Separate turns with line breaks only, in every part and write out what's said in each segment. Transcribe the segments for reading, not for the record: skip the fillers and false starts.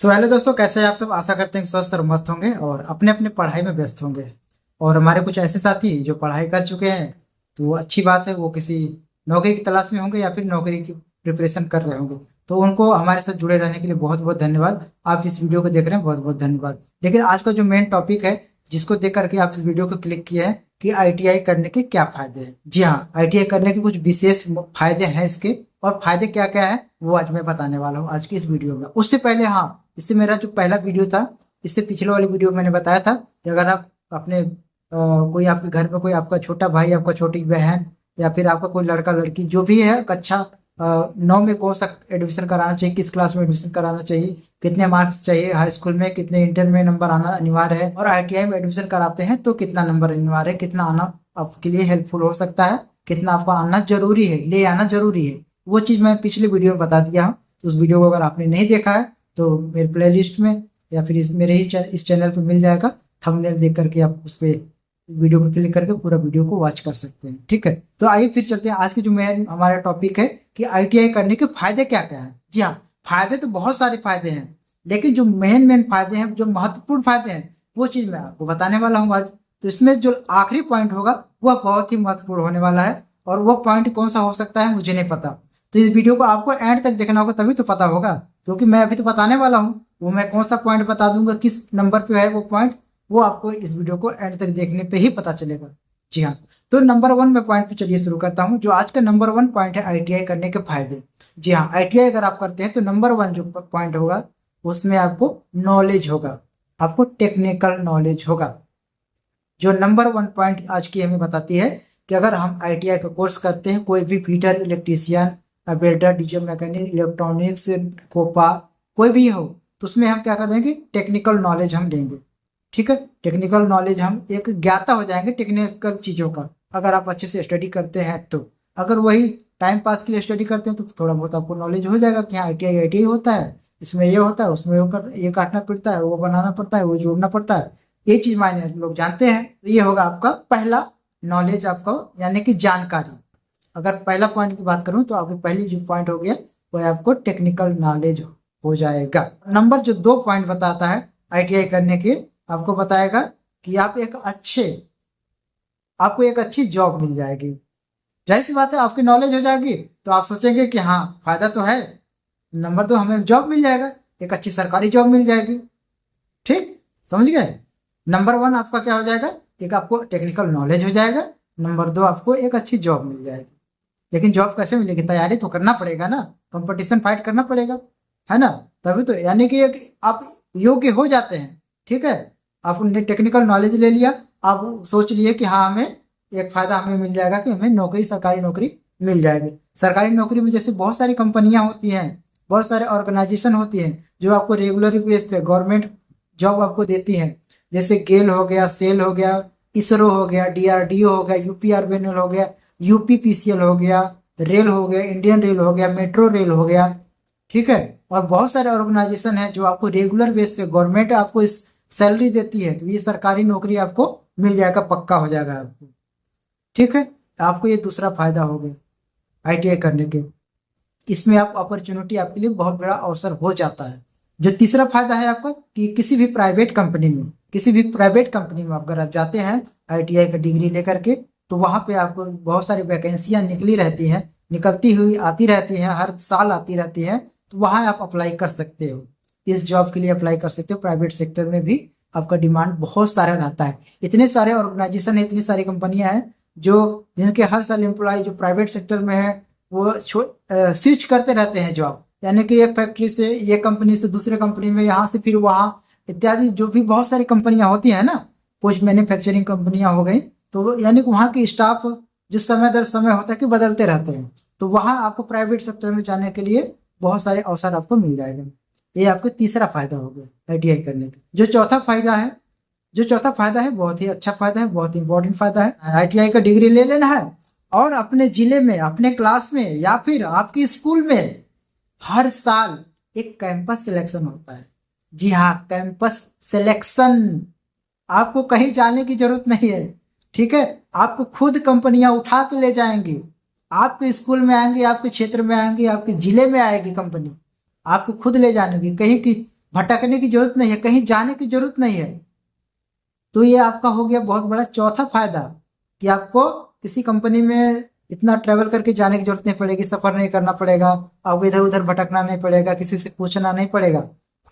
Hello दोस्तों, कैसे हैं आप सब। आशा करते हैं कि स्वस्थ और मस्त होंगे और अपने अपने पढ़ाई में व्यस्त होंगे। और हमारे कुछ ऐसे साथी जो पढ़ाई कर चुके हैं, तो वो अच्छी बात है, वो किसी नौकरी की तलाश में होंगे या फिर नौकरी की प्रिपरेशन कर रहे होंगे। तो उनको हमारे साथ जुड़े रहने के लिए बहुत बहुत धन्यवाद। आप इस वीडियो को देख रहे हैं, बहुत बहुत धन्यवाद। लेकिन आज का जो मेन टॉपिक है, जिसको देख करके आप इस वीडियो को क्लिक किए हैं, कि आईटीआई करने के क्या फायदे हैं। जी हाँ, आईटीआई करने के कुछ विशेष फायदे हैं इसके, और फायदे क्या क्या है वो आज मैं बताने वाला हूँ आज की इस वीडियो में। उससे पहले हाँ, इससे मेरा जो पहला वीडियो था, इससे पिछले वाले वीडियो में मैंने बताया था कि अगर आप अपने कोई आपके घर में कोई आपका छोटा भाई, आपका छोटी बहन, या फिर आपका कोई लड़का लड़की जो भी है, कक्षा 9 में कौन सा एडमिशन कराना चाहिए, किस क्लास में एडमिशन कराना चाहिए, कितने मार्क्स चाहिए हाई स्कूल में, कितने इंटर में नंबर आना अनिवार्य है, और आईटीआई में एडमिशन कराते हैं तो कितना नंबर अनिवार्य है, कितना आना आपके लिए हेल्पफुल हो सकता है, कितना आपका आना जरूरी है, ले आना जरूरी है, वो चीज़ मैं पिछले वीडियो में बता दिया हूँ। तो उस वीडियो को अगर आपने नहीं देखा है तो मेरे प्लेलिस्ट में या फिर मेरे ही इस चैनल पे मिल जाएगा। थंबनेल देख करके आप उस पर वीडियो को क्लिक करके पूरा वीडियो को वॉच कर सकते हैं। ठीक है, तो आइए फिर चलते हैं आज के जो मेन हमारा टॉपिक है कि आईटीआई करने के फायदे क्या क्या हैं। जी हाँ, फायदे तो बहुत सारे फायदे हैं, लेकिन जो मेन फायदे हैं, जो महत्वपूर्ण फायदे हैं, वो चीज़ मैं आपको बताने वाला हूँ आज। तो इसमें जो आखिरी पॉइंट होगा वह बहुत ही महत्वपूर्ण होने वाला है, और वो पॉइंट कौन सा हो सकता है मुझे नहीं पता। तो इस वीडियो को आपको एंड तक देखना होगा, तभी तो पता होगा, क्योंकि मैं अभी तो बताने वाला हूँ। वो मैं कौन सा पॉइंट बता दूंगा, किस नंबर पे है वो पॉइंट, वो आपको इस वीडियो को एंड तक देखने पे ही पता चलेगा। जी हाँ, तो नंबर 1 में पॉइंट पे चलिए शुरू करता हूँ। जो आज का नंबर 1 पॉइंट है आईटीआई करने के फायदे। जी हाँ, आईटीआई अगर आप करते हैं तो नंबर 1 जो पॉइंट होगा उसमें आपको नॉलेज होगा, आपको टेक्निकल नॉलेज होगा। जो नंबर 1 पॉइंट आज की हमें बताती है कि अगर हम आईटीआई का कोर्स करते हैं, कोई भी fitter, electrician, welder, diesel mechanic, electronics, COPA, कोई भी हो, तो उसमें हम क्या कर देंगे, टेक्निकल नॉलेज हम लेंगे। ठीक है, टेक्निकल नॉलेज, हम एक ज्ञाता हो जाएंगे टेक्निकल चीज़ों का, अगर आप अच्छे से स्टडी करते हैं तो। अगर वही टाइम पास के लिए स्टडी करते हैं तो थोड़ा बहुत आपको नॉलेज हो जाएगा कि हाँ आईटीआई होता है, इसमें ये होता है, उसमें ये काटना पड़ता है, वो बनाना पड़ता है, वो जोड़ना पड़ता है, ये चीज मायने लोग जानते हैं। तो ये होगा आपका पहला नॉलेज, आपका यानी कि जानकारी। अगर पहला पॉइंट की बात करूं तो आपकी पहली जो पॉइंट हो गया वो है आपको टेक्निकल नॉलेज हो जाएगा। नंबर जो 2 पॉइंट बताता है आईटीआई करने के, आपको बताएगा कि आपको एक अच्छी जॉब मिल जाएगी। जाहिर सी बात है, आपकी नॉलेज हो जाएगी तो आप सोचेंगे कि हाँ फायदा तो है, नंबर 2 हमें जॉब मिल जाएगा, एक अच्छी सरकारी जॉब मिल जाएगी। ठीक, समझ गए। नंबर 1 आपका क्या हो जाएगा, एक आपको टेक्निकल नॉलेज हो जाएगा। नंबर 2 आपको एक अच्छी जॉब मिल जाएगी। लेकिन जॉब कैसे मिलेगी, तैयारी तो करना पड़ेगा ना, कंपटीशन फाइट करना पड़ेगा, है ना। तभी तो, यानी कि आप योग्य हो जाते हैं। ठीक है, आपने टेक्निकल नॉलेज ले लिया, आप सोच लिए कि हाँ हमें एक फायदा हमें मिल जाएगा कि हमें नौकरी, सरकारी नौकरी मिल जाएगी। सरकारी नौकरी में जैसे बहुत सारी कंपनियां होती हैं, बहुत सारे ऑर्गेनाइजेशन होती हैं जो आपको रेगुलर बेस पे गवर्नमेंट जॉब आपको देती हैं। जैसे गेल हो गया, सेल हो गया, इसरो हो गया, डीआरडीओ हो गया, यूपीआरबीएनएल हो गया, यूपीपीसीएल हो गया, रेल हो गया, इंडियन रेल हो गया, मेट्रो रेल हो गया। ठीक है, और बहुत सारे ऑर्गेनाइजेशन है जो आपको रेगुलर बेस पे गवर्नमेंट आपको इस सैलरी देती है, तो ये सरकारी नौकरी आपको मिल जाएगा, पक्का हो जाएगा आपको। ठीक है, आपको ये दूसरा फायदा हो गया आईटीआई करने के। इसमें आप अपॉर्चुनिटी, आपके लिए बहुत बड़ा अवसर हो जाता है। जो तीसरा फायदा है आपका कि किसी भी प्राइवेट कंपनी में अगर आप जाते हैं आईटीआई का डिग्री लेकर के, तो वहां पे आपको बहुत सारी वैकेंसियां निकली रहती हैं, निकलती हुई आती रहती हैं, हर साल आती रहती हैं। तो वहां आप अप्लाई कर सकते हो, इस जॉब के लिए अप्लाई कर सकते हो। प्राइवेट सेक्टर में भी आपका डिमांड बहुत सारा रहता है। इतने सारे ऑर्गेनाइजेशन है, इतनी सारी कंपनियां हैं जो जिनके हर साल एम्प्लॉय जो प्राइवेट सेक्टर में है वो स्विच करते रहते हैं जॉब, यानी कि एक फैक्ट्री से, एक कंपनी से दूसरे कंपनी में, यहाँ से फिर वहाँ इत्यादि। जो भी बहुत सारी कंपनियां होती हैं ना, कुछ मैन्युफैक्चरिंग कंपनियां हो गई, तो यानी कि वहाँ के स्टाफ जो समय दर समय होता है कि बदलते रहते हैं। तो वहाँ आपको प्राइवेट सेक्टर में जाने के लिए बहुत सारे अवसर आपको मिल जाएगा। ये आपका तीसरा फायदा हो गया आईटीआई करने का। जो चौथा फायदा है बहुत ही अच्छा फायदा है, बहुत ही इंपॉर्टेंट फायदा है। आईटीआई का डिग्री ले लेना है और अपने जिले में, अपने क्लास में, या फिर आपके स्कूल में हर साल एक कैंपस सिलेक्शन होता है। जी हाँ, कैंपस सिलेक्शन। आपको कहीं जाने की जरूरत नहीं है। ठीक है, आपको खुद कंपनियां उठा के ले जाएंगी, आपके स्कूल में आएंगे, आपके क्षेत्र में आएंगे, आपके जिले में आएगी कंपनी, आपको खुद ले जाने की। कहीं की भटकने की जरूरत नहीं है, कहीं जाने की जरूरत नहीं है। तो ये आपका हो गया बहुत बड़ा चौथा फायदा कि आपको किसी कंपनी में इतना ट्रेवल करके जाने की जरूरत नहीं पड़ेगी, सफर नहीं करना पड़ेगा, आपको इधर उधर भटकना नहीं पड़ेगा, किसी से पूछना नहीं पड़ेगा।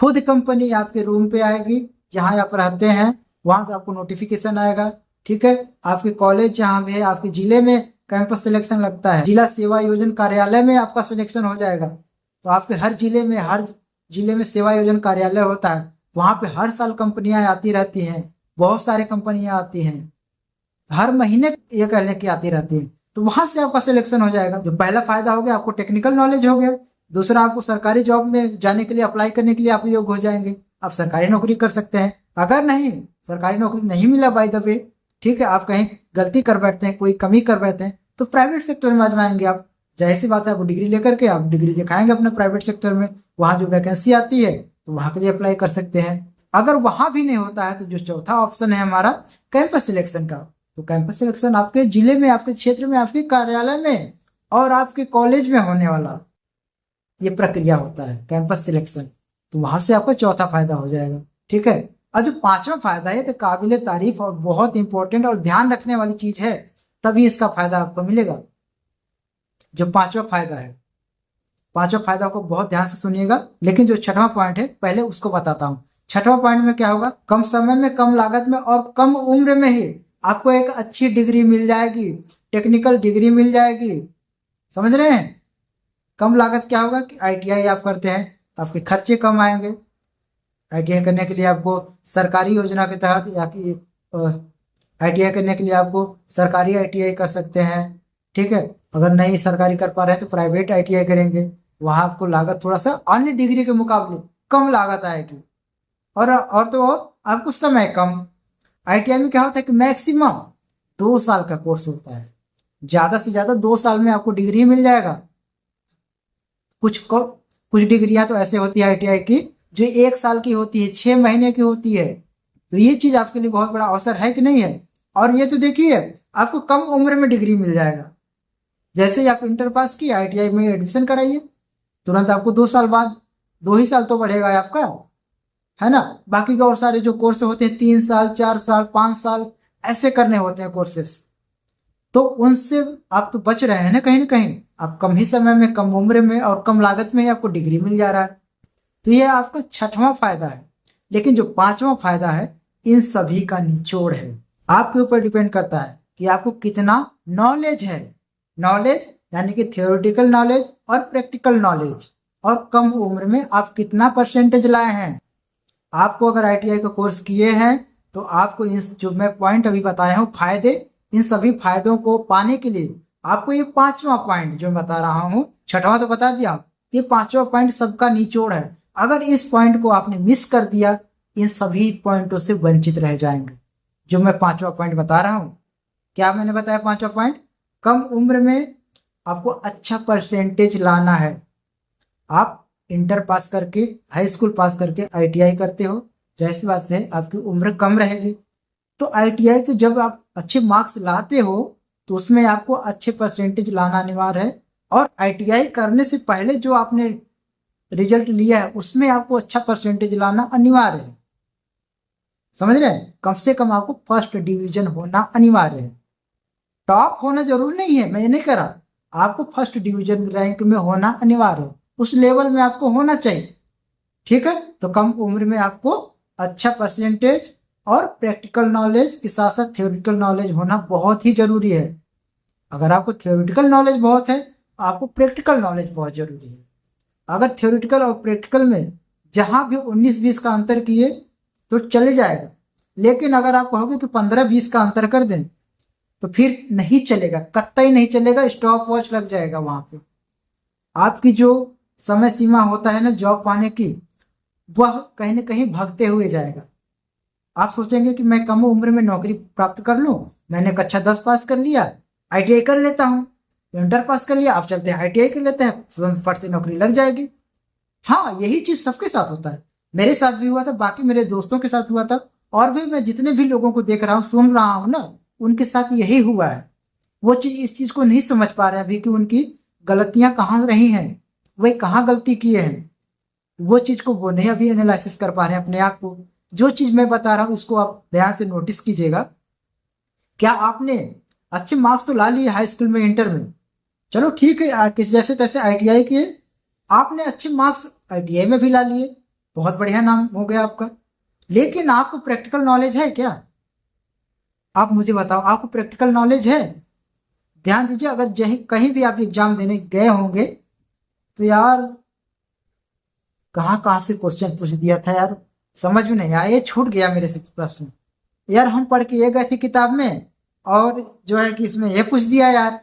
खुद कंपनी आपके रूम पे आएगी, जहाँ आप रहते हैं वहां से आपको नोटिफिकेशन आएगा। ठीक है, आपके कॉलेज जहाँ भी है, आपके जिले में कैंपस सिलेक्शन लगता है, जिला सेवा योजना कार्यालय में आपका सिलेक्शन हो जाएगा। तो आपके हर जिले में सेवा योजना कार्यालय होता है, वहां पे हर साल कंपनियां आती रहती हैं, बहुत सारी कंपनियां आती हैं, हर महीने ये कहने की आती रहती है। तो वहां से आपका सिलेक्शन हो जाएगा। जो पहला फायदा हो गया, आपको टेक्निकल नॉलेज हो गया। दूसरा, आपको सरकारी जॉब में जाने के लिए, अप्लाई करने के लिए आप योग्य हो जाएंगे, आप सरकारी नौकरी कर सकते हैं। अगर नहीं, सरकारी नौकरी नहीं मिला बाय द वे, ठीक है, आप कहीं गलती कर बैठते हैं, कोई कमी कर बैठते हैं, तो प्राइवेट सेक्टर में आजमाएंगे आप। जाहिर सी बात है, आपको डिग्री लेकर के आप डिग्री दिखाएंगे अपने प्राइवेट सेक्टर में, वहां जो वैकेंसी आती है तो वहां के लिए अप्लाई कर सकते हैं। अगर वहां भी नहीं होता है तो जो चौथा ऑप्शन है हमारा कैंपस सिलेक्शन का, तो कैंपस सिलेक्शन आपके जिले में, आपके क्षेत्र में, आपके कार्यालय में और आपके कॉलेज में होने वाला ये प्रक्रिया होता है कैंपस सिलेक्शन। तो वहां से आपका चौथा फायदा हो जाएगा। ठीक है, और जो पांचवा फायदा है तो काबिल तारीफ और बहुत इंपॉर्टेंट और ध्यान रखने वाली चीज है, तभी इसका फायदा आपको मिलेगा। जो पांचवा फायदा है, पांचवा फायदा को बहुत ध्यान से सुनिएगा, लेकिन जो छठवां पॉइंट है पहले उसको बताता हूं। छठवां पॉइंट में क्या होगा, कम समय में, कम लागत में और कम उम्र में ही आपको एक अच्छी डिग्री मिल जाएगी, टेक्निकल डिग्री मिल जाएगी। समझ रहे हैं? कम लागत क्या होगा कि आईटीआई आप करते हैं तो आपके खर्चे कम आएंगे। आईटीआई करने के लिए आपको सरकारी योजना के तहत या कि आईटीआई करने के लिए आपको सरकारी आईटीआई कर सकते हैं। ठीक है, अगर नहीं सरकारी कर पा रहे हैं तो प्राइवेट आईटीआई करेंगे, वहां आपको लागत थोड़ा सा अन्य डिग्री के मुकाबले कम लागत आएगी और तो और आपको समय कम। आईटीआई में क्या होता है कि मैक्सिमम 2 साल का कोर्स होता है, ज्यादा से ज्यादा 2 साल में आपको डिग्री मिल जाएगा। कुछ डिग्रियां तो ऐसे होती है आईटीआई की जो 1 साल की होती है, 6 महीने की होती है। तो ये चीज आपके लिए बहुत बड़ा अवसर है कि नहीं है। और ये तो देखिए, आपको कम उम्र में डिग्री मिल जाएगा। जैसे ही आप इंटर पास किए, आईटीआई में एडमिशन कराइए, तुरंत आपको 2 साल बाद, 2 ही साल तो बढ़ेगा आपका, है ना। बाकी के और सारे जो कोर्स होते हैं 3 साल, 4 साल, 5 साल ऐसे करने होते हैं कोर्सेस, तो उनसे आप तो बच रहे हैं ना कहीं ना कहीं। आप कम ही समय में, कम उम्र में और कम लागत में ही आपको डिग्री मिल जा रहा है। तो ये आपका छठवां फायदा है। लेकिन जो पांचवा फायदा है, इन सभी का निचोड़ है, आपके ऊपर डिपेंड करता है कि आपको कितना नॉलेज है। नॉलेज यानी कि थियोरिटिकल नॉलेज और प्रैक्टिकल नॉलेज, और कम उम्र में आप कितना परसेंटेज लाए हैं। आपको अगर आईटीआई का कोर्स किए हैं तो आपको इन जो मैं पॉइंट अभी बताया हूँ फायदे, इन सभी फायदों को पाने के लिए आपको ये पांचवा पॉइंट जो बता रहा हूँ, छठवां तो बता दिया, ये पांचवा पॉइंट सबका निचोड़ है। अगर इस पॉइंट को आपने मिस कर दिया, इन सभी पॉइंटों से वंचित रह जाएंगे। जो मैं पांचवा पॉइंट बता रहा हूँ, क्या मैंने बताया पांचवा पॉइंट, कम उम्र में आपको अच्छा परसेंटेज लाना है। आप इंटर पास करके, हाई स्कूल पास करके आईटीआई करते हो, जैसी बात है आपकी उम्र कम रहेगी, तो आईटीआई के जब आप अच्छे मार्क्स लाते हो तो उसमें आपको अच्छे परसेंटेज लाना अनिवार्य है। और आईटीआई करने से पहले जो आपने रिजल्ट लिया है उसमें आपको अच्छा परसेंटेज लाना अनिवार्य है। समझ रहे हैं? कम से कम आपको फर्स्ट डिवीजन होना अनिवार्य है। टॉप होना जरूरी नहीं है, मैं ये नहीं कह रहा, आपको फर्स्ट डिवीजन रैंक में होना अनिवार्य है, उस लेवल में आपको होना चाहिए। ठीक है, तो कम उम्र में आपको अच्छा परसेंटेज और प्रैक्टिकल नॉलेज के साथ साथ थ्योरेटिकल नॉलेज होना बहुत ही जरूरी है। अगर आपको थ्योरेटिकल नॉलेज बहुत है, आपको प्रैक्टिकल नॉलेज बहुत जरूरी है। अगर थ्योरेटिकल और प्रैक्टिकल में जहां भी 19-20 का अंतर किए तो चले जाएगा, लेकिन अगर आप कहोगे कि 15-20 का अंतर कर दें तो फिर नहीं चलेगा, कतई नहीं चलेगा, स्टॉप वॉच लग जाएगा वहां पे। आपकी जो समय सीमा होता है ना जॉब पाने की, वह कहीं ना कहीं भागते हुए जाएगा। आप सोचेंगे कि मैं कम उम्र में नौकरी प्राप्त कर लूं, मैंने कक्षा 10 पास कर लिया, आईटीआई कर लेता हूं, इंटर पास कर लिया, आप चलते हैं आईटीआई कर लेते हैं, तुरंत फट से नौकरी लग जाएगी। हाँ, यही चीज सबके साथ होता है, मेरे साथ भी हुआ था, बाकी मेरे दोस्तों के साथ हुआ था, और भी मैं जितने भी लोगों को देख रहा हूँ, सुन रहा हूँ ना, उनके साथ यही हुआ है। वो चीज, इस चीज को नहीं समझ पा रहे हैं अभी कि उनकी गलतियां कहाँ रही हैं, वे कहाँ गलती किए हैं। वो चीज़ को वो नहीं अभी एनालिसिस कर पा रहे हैं अपने आप को। जो चीज़ मैं बता रहा हूँ उसको आप ध्यान से नोटिस कीजिएगा। क्या आपने अच्छे मार्क्स तो ला लिए हाई स्कूल में, इंटर में, चलो ठीक है, किस जैसे तैसे आईटीआई किए, आपने अच्छे मार्क्स आईटीआई में भी ला लिए, बहुत बढ़िया नाम हो गया आपका। लेकिन आपको प्रैक्टिकल नॉलेज है क्या? आप मुझे बताओ, आपको प्रैक्टिकल नॉलेज है? ध्यान दीजिए, अगर कहीं भी आप एग्जाम देने गए होंगे तो यार कहाँ कहाँ से क्वेश्चन पूछ दिया था यार, समझ में नहीं आया, ये छूट गया मेरे से प्रश्न। यार हम पढ़ के ये गए थे किताब में, और जो है कि इसमें ये पूछ दिया यार,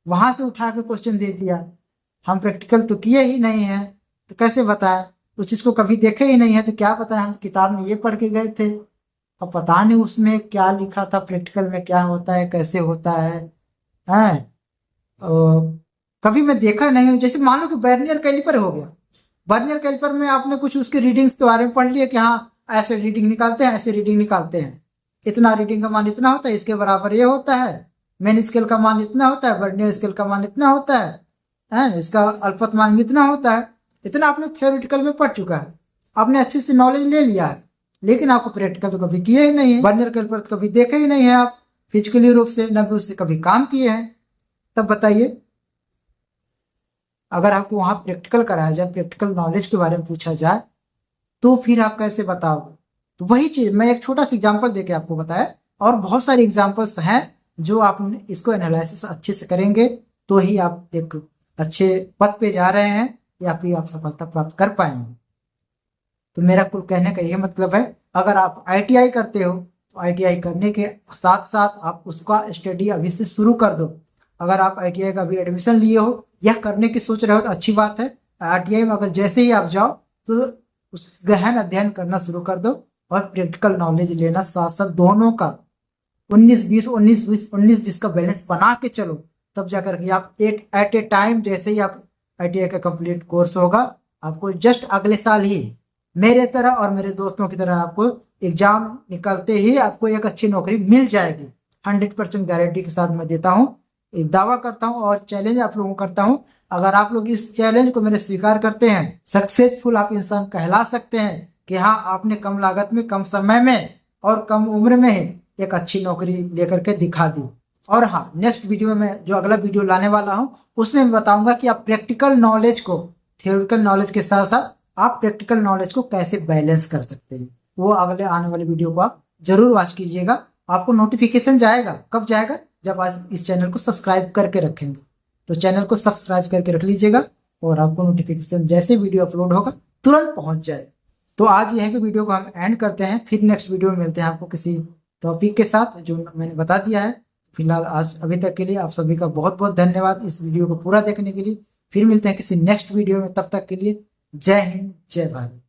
वहां से उठा के क्वेश्चन दे दिया। हम प्रैक्टिकल तो किए ही नहीं है, तो कैसे बताएं? उस चीज को कभी देखे ही नहीं है तो क्या पता है, हम किताब में ये पढ़ के गए थे, अब पता नहीं उसमें क्या लिखा था, प्रैक्टिकल में क्या होता है, कैसे होता है। कभी मैं देखा नहीं हूँ। जैसे मान लो कि बर्नियर कैलिपर हो गया, बर्नियर कैलिपर में आपने कुछ उसके रीडिंग्स के बारे में पढ़ लिया कि हाँ ऐसे रीडिंग निकालते हैं, ऐसे रीडिंग निकालते हैं, इतना रीडिंग का मान इतना होता है, इसके बराबर ये होता है, मेन स्केल का मान इतना होता है, बर्नियर स्केल का मान इतना होता है, इसका अल्पत मान इतना होता है। इतना आपने थियोरिटिकल में पढ़ चुका है, आपने अच्छे से नॉलेज ले लिया है, लेकिन आपको प्रैक्टिकल तो कभी किए ही नहीं है, बर्नियर कैलिपर तो कभी देखे ही नहीं है आप फिजिकली रूप से, न भी उससे कभी काम किए हैं। तब बताइए, अगर आपको वहां प्रैक्टिकल कराया जाए, प्रैक्टिकल नॉलेज के बारे में पूछा जाए, तो फिर आप कैसे बताओगे? तो वही चीज मैं एक छोटा सा एग्जांपल देके आपको बताया, और बहुत सारे एग्जांपल्स हैं जो आप इसको एनालिसिस अच्छे से करेंगे तो ही आप एक अच्छे पथ पे जा रहे हैं, या फिर आप सफलता प्राप्त कर पाएंगे। तो मेरा कुल कहने का यह मतलब है, अगर आप आईटीआई करते हो तो आईटीआई करने के साथ साथ आप उसका स्टडी अभी से शुरू कर दो। अगर आप आईटीआई का भी एडमिशन लिए हो या करने की सोच रहे हो तो अच्छी बात है। आईटीआई में अगर जैसे ही आप जाओ तो उस गहन अध्ययन करना शुरू कर दो, और प्रैक्टिकल नॉलेज लेना साथ साथ, दोनों का 19-20 19-20 19-20 का बैलेंस बना के चलो। तब जाकर के आप एक एट ए टाइम, जैसे ही आप आईटीआई का कंप्लीट कोर्स होगा, आपको जस्ट अगले साल ही मेरे तरह और मेरे दोस्तों की तरह आपको एग्जाम निकलते ही आपको एक अच्छी नौकरी मिल जाएगी। 100% गारंटी के साथ मैं देता हूँ, एक दावा करता हूँ और चैलेंज आप लोगों को करता हूँ। अगर आप लोग इस चैलेंज को मेरे स्वीकार करते हैं, सक्सेसफुल आप इंसान कहला सकते हैं कि हाँ आपने कम लागत में, कम समय में और कम उम्र में ही एक अच्छी नौकरी लेकर के दिखा दी। और हाँ, नेक्स्ट वीडियो में जो अगला वीडियो लाने वाला हूँ उसमें मैं बताऊंगा कि आप प्रैक्टिकल नॉलेज को थियोरिटिकल नॉलेज के साथ साथ आप प्रैक्टिकल नॉलेज को कैसे बैलेंस कर सकते हैं। वो अगले आने वाले वीडियो को आप जरूर वॉच कीजिएगा। आपको नोटिफिकेशन जाएगा, कब जाएगा? जब आज इस चैनल को सब्सक्राइब करके रखेंगे। तो चैनल को सब्सक्राइब करके रख लीजिएगा, और आपको नोटिफिकेशन जैसे वीडियो अपलोड होगा तुरंत पहुंच जाएगा। तो आज यहीं पे वीडियो को हम एंड करते हैं, फिर नेक्स्ट वीडियो में मिलते हैं आपको किसी टॉपिक के साथ जो मैंने बता दिया है। फिलहाल आज अभी तक के लिए आप सभी का बहुत बहुत धन्यवाद इस वीडियो को पूरा देखने के लिए। फिर मिलते हैं किसी नेक्स्ट वीडियो में, तब तक के लिए जय हिंद, जय भारत।